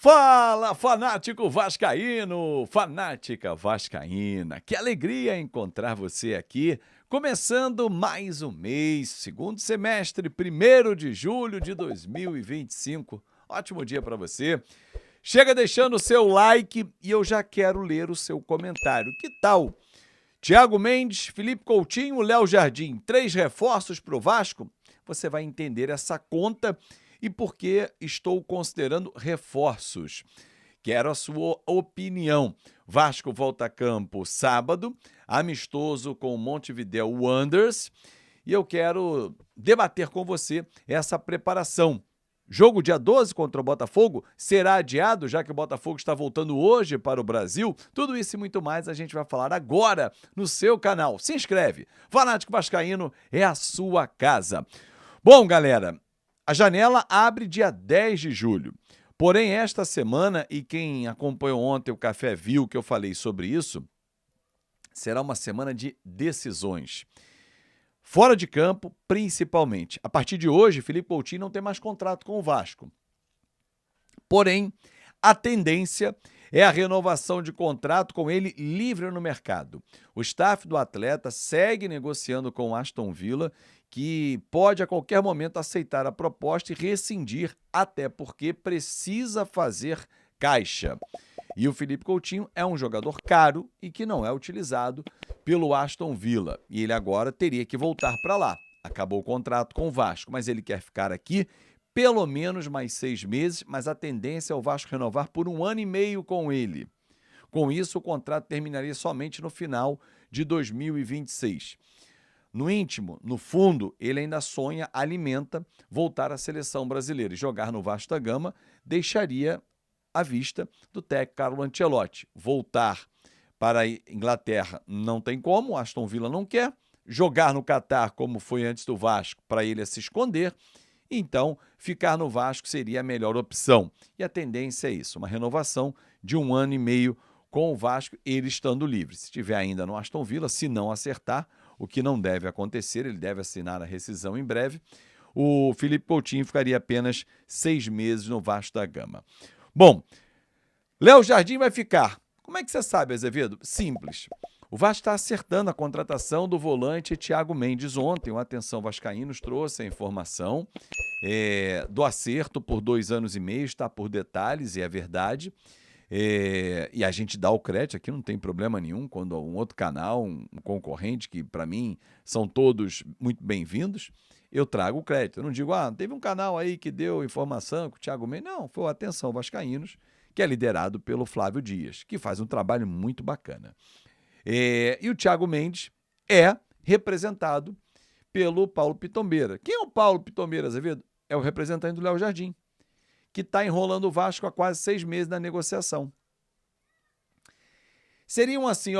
Fala, fanático vascaíno, fanática vascaína. Que alegria encontrar você aqui, começando mais um mês, segundo semestre, 1º de julho de 2025. Ótimo dia para você. Chega deixando o seu like e eu já quero ler o seu comentário. Que tal? Thiago Mendes, Felipe Coutinho, Léo Jardim, 3 reforços para o Vasco? Você vai entender essa conta e por que estou considerando reforços. Quero a sua opinião. Vasco volta a campo sábado, amistoso com o Montevideo Wanderers, e eu quero debater com você essa preparação. Jogo dia 12 contra o Botafogo será adiado, já que o Botafogo está voltando hoje para o Brasil. Tudo isso e muito mais a gente vai falar agora no seu canal. Se inscreve. Fanático Vascaíno é a sua casa. Bom, galera, a janela abre dia 10 de julho. Porém, esta semana, e quem acompanhou ontem o Café viu que eu falei sobre isso, será uma semana de decisões. Fora de campo, principalmente. A partir de hoje, Felipe Coutinho não tem mais contrato com o Vasco. Porém, a tendência é a renovação de contrato com ele livre no mercado. O staff do atleta segue negociando com o Aston Villa, que pode a qualquer momento aceitar a proposta e rescindir, até porque precisa fazer caixa. E o Felipe Coutinho é um jogador caro e que não é utilizado pelo Aston Villa. E ele agora teria que voltar para lá. Acabou o contrato com o Vasco, mas ele quer ficar aqui pelo menos mais 6 meses, mas a tendência é o Vasco renovar por 1 ano e meio com ele. Com isso, o contrato terminaria somente no final de 2026. No íntimo, no fundo, ele ainda sonha, alimenta, voltar à seleção brasileira e jogar no Vasco da Gama deixaria à vista do técnico Carlo Ancelotti. Voltar para a Inglaterra não tem como, Aston Villa não quer. Jogar no Catar, como foi antes do Vasco, para ele é se esconder. Então, ficar no Vasco seria a melhor opção. E a tendência é isso, uma renovação de 1 ano e meio com o Vasco, ele estando livre. Se estiver ainda no Aston Villa, se não acertar, o que não deve acontecer, ele deve assinar a rescisão em breve, o Felipe Coutinho ficaria apenas 6 meses no Vasco da Gama. Bom, Léo Jardim vai ficar. Como é que você sabe, Azevedo? Simples. O Vasco está acertando a contratação do volante Thiago Mendes ontem. O Atenção Vascaínos trouxe a informação do acerto por 2 anos e meio, está por detalhes, e é verdade. E a gente dá o crédito aqui, não tem problema nenhum, quando um outro canal, um concorrente, que para mim são todos muito bem-vindos, eu trago o crédito. Eu não digo, teve um canal aí que deu informação com o Thiago Mendes. Não, foi o Atenção Vascaínos, que é liderado pelo Flávio Dias, que faz um trabalho muito bacana. E o Thiago Mendes é representado pelo Paulo Pitombeira. Quem é o Paulo Pitombeira, Azevedo? É o representante do Léo Jardim, que está enrolando o Vasco há quase 6 meses na negociação. Seriam assim,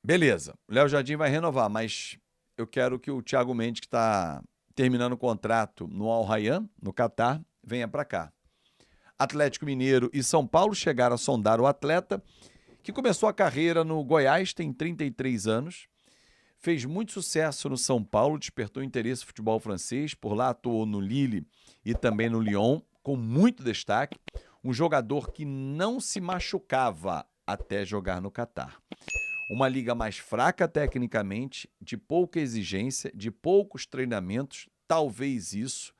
beleza, o Léo Jardim vai renovar, mas eu quero que o Thiago Mendes, que está terminando o contrato no Al Rayyan, no Catar, venha para cá. Atlético Mineiro e São Paulo chegaram a sondar o atleta, que começou a carreira no Goiás, tem 33 anos, fez muito sucesso no São Paulo, despertou interesse no futebol francês, por lá atuou no Lille e também no Lyon, com muito destaque, um jogador que não se machucava até jogar no Catar. Uma liga mais fraca tecnicamente, de pouca exigência, de poucos treinamentos, talvez isso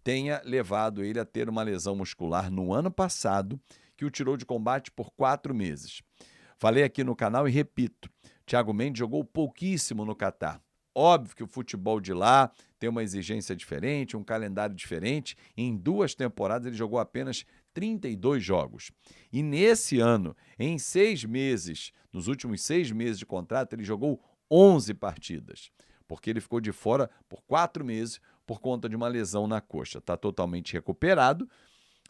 tenha levado ele a ter uma lesão muscular no ano passado, que o tirou de combate por 4 meses. Falei aqui no canal e repito, Thiago Mendes jogou pouquíssimo no Catar. Óbvio que o futebol de lá tem uma exigência diferente, um calendário diferente. Em 2 temporadas ele jogou apenas 32 jogos. E nesse ano, em 6 meses, nos últimos 6 meses de contrato, ele jogou 11 partidas. Porque ele ficou de fora por 4 meses por conta de uma lesão na coxa. Está totalmente recuperado,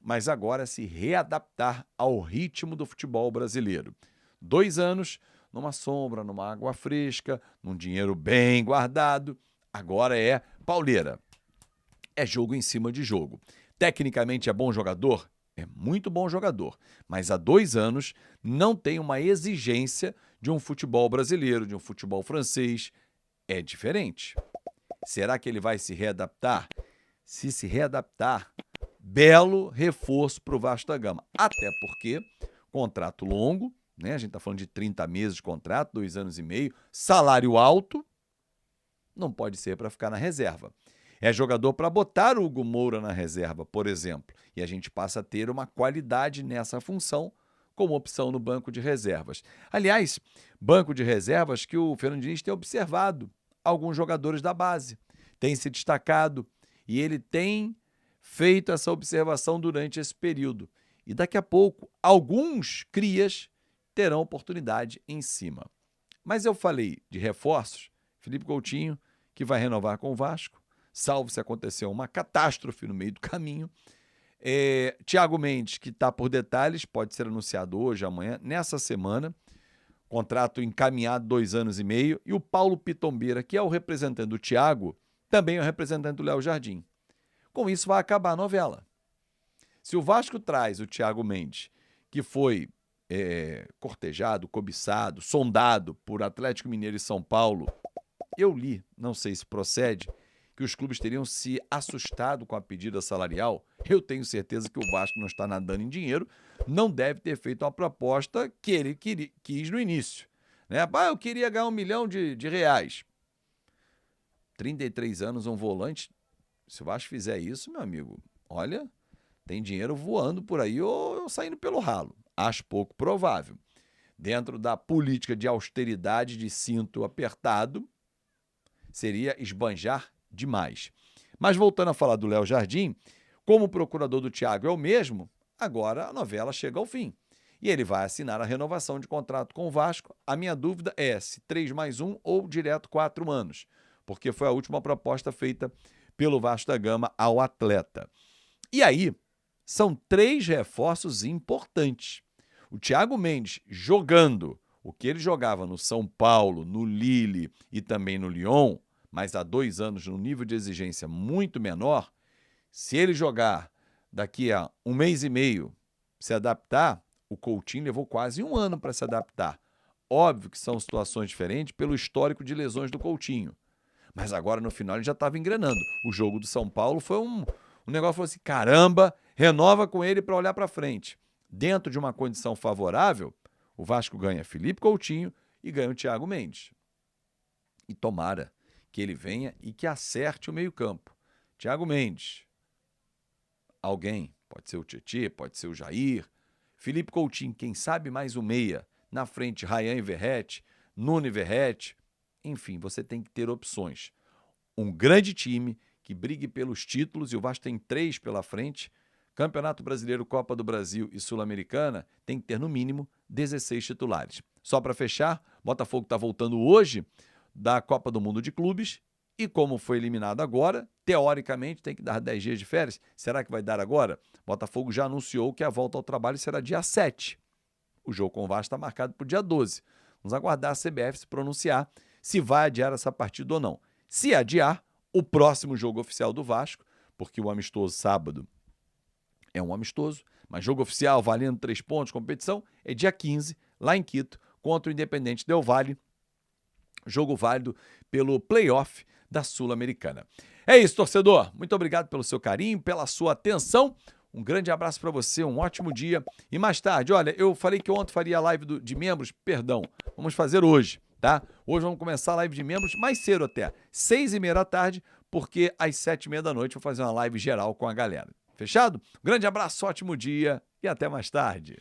mas agora se readaptar ao ritmo do futebol brasileiro. 2 anos numa sombra, numa água fresca, num dinheiro bem guardado. Agora é pauleira. É jogo em cima de jogo. Tecnicamente é bom jogador? É muito bom jogador. Mas há 2 anos não tem uma exigência de um futebol brasileiro, de um futebol francês. É diferente. Será que ele vai se readaptar? Se readaptar, belo reforço para o Vasco da Gama. Até porque, contrato longo, né? A gente está falando de 30 meses de contrato, 2 anos e meio, salário alto, não pode ser para ficar na reserva. É jogador para botar o Hugo Moura na reserva, por exemplo, e a gente passa a ter uma qualidade nessa função como opção no banco de reservas. Aliás, banco de reservas que o Fernando Diniz tem observado alguns jogadores da base, tem se destacado e ele tem feito essa observação durante esse período. E daqui a pouco, alguns crias terão oportunidade em cima. Mas eu falei de reforços, Felipe Coutinho, que vai renovar com o Vasco, salvo se acontecer uma catástrofe no meio do caminho. Thiago Mendes, que está por detalhes, pode ser anunciado hoje, amanhã, nessa semana. Contrato encaminhado 2 anos e meio. E o Paulo Pitombeira, que é o representante do Thiago, também é o representante do Léo Jardim. Com isso vai acabar a novela. Se o Vasco traz o Thiago Mendes, que foi cortejado, cobiçado, sondado por Atlético Mineiro e São Paulo, eu li, não sei se procede, que os clubes teriam se assustado com a pedida salarial. Eu tenho certeza que o Vasco não está nadando em dinheiro, não deve ter feito uma proposta que ele quis no início. Né? Eu queria ganhar 1 milhão de reais. 33 anos, um volante. Se o Vasco fizer isso, meu amigo, olha, tem dinheiro voando por aí ou saindo pelo ralo. Acho pouco provável. Dentro da política de austeridade de cinto apertado, seria esbanjar demais. Mas voltando a falar do Léo Jardim, como o procurador do Thiago é o mesmo, agora a novela chega ao fim. E ele vai assinar a renovação de contrato com o Vasco. A minha dúvida é se 3+1 ou direto 4 anos, porque foi a última proposta feita pelo Vasco da Gama ao atleta. E aí, são 3 reforços importantes. O Thiago Mendes jogando o que ele jogava no São Paulo, no Lille e também no Lyon, mas há 2 anos num nível de exigência muito menor, se ele jogar daqui a 1 mês e meio, se adaptar, o Coutinho levou quase 1 ano para se adaptar. Óbvio que são situações diferentes pelo histórico de lesões do Coutinho. Mas agora no final ele já estava engrenando. O jogo do São Paulo foi um negócio, falou assim, caramba, renova com ele para olhar para frente. Dentro de uma condição favorável, o Vasco ganha Felipe Coutinho e ganha o Thiago Mendes. E tomara que ele venha e que acerte o meio-campo. Thiago Mendes, alguém, pode ser o Tietê, pode ser o Jair, Felipe Coutinho, quem sabe mais o meia, na frente Rayan e Verratti, Nuno e Verratti, enfim, você tem que ter opções. Um grande time que brigue pelos títulos, e o Vasco tem 3 pela frente, Campeonato Brasileiro, Copa do Brasil e Sul-Americana, tem que ter no mínimo 16 titulares. Só para fechar, Botafogo está voltando hoje da Copa do Mundo de Clubes e como foi eliminado agora, teoricamente tem que dar 10 dias de férias. Será que vai dar agora? Botafogo já anunciou que a volta ao trabalho será dia 7. O jogo com o Vasco está marcado para o dia 12. Vamos aguardar a CBF se pronunciar se vai adiar essa partida ou não. Se adiar, o próximo jogo oficial do Vasco, porque o amistoso sábado é um amistoso, mas jogo oficial valendo 3 pontos, competição, é dia 15, lá em Quito, contra o Independente Del Valle, jogo válido pelo play-off da Sul-Americana. É isso, torcedor. Muito obrigado pelo seu carinho, pela sua atenção. Um grande abraço para você, um ótimo dia. E mais tarde, olha, eu falei que ontem faria a live de membros, perdão, vamos fazer hoje, tá? Hoje vamos começar a live de membros mais cedo até, 6h30 da tarde, porque às 7h30 da noite eu vou fazer uma live geral com a galera. Fechado? Grande abraço, ótimo dia e até mais tarde.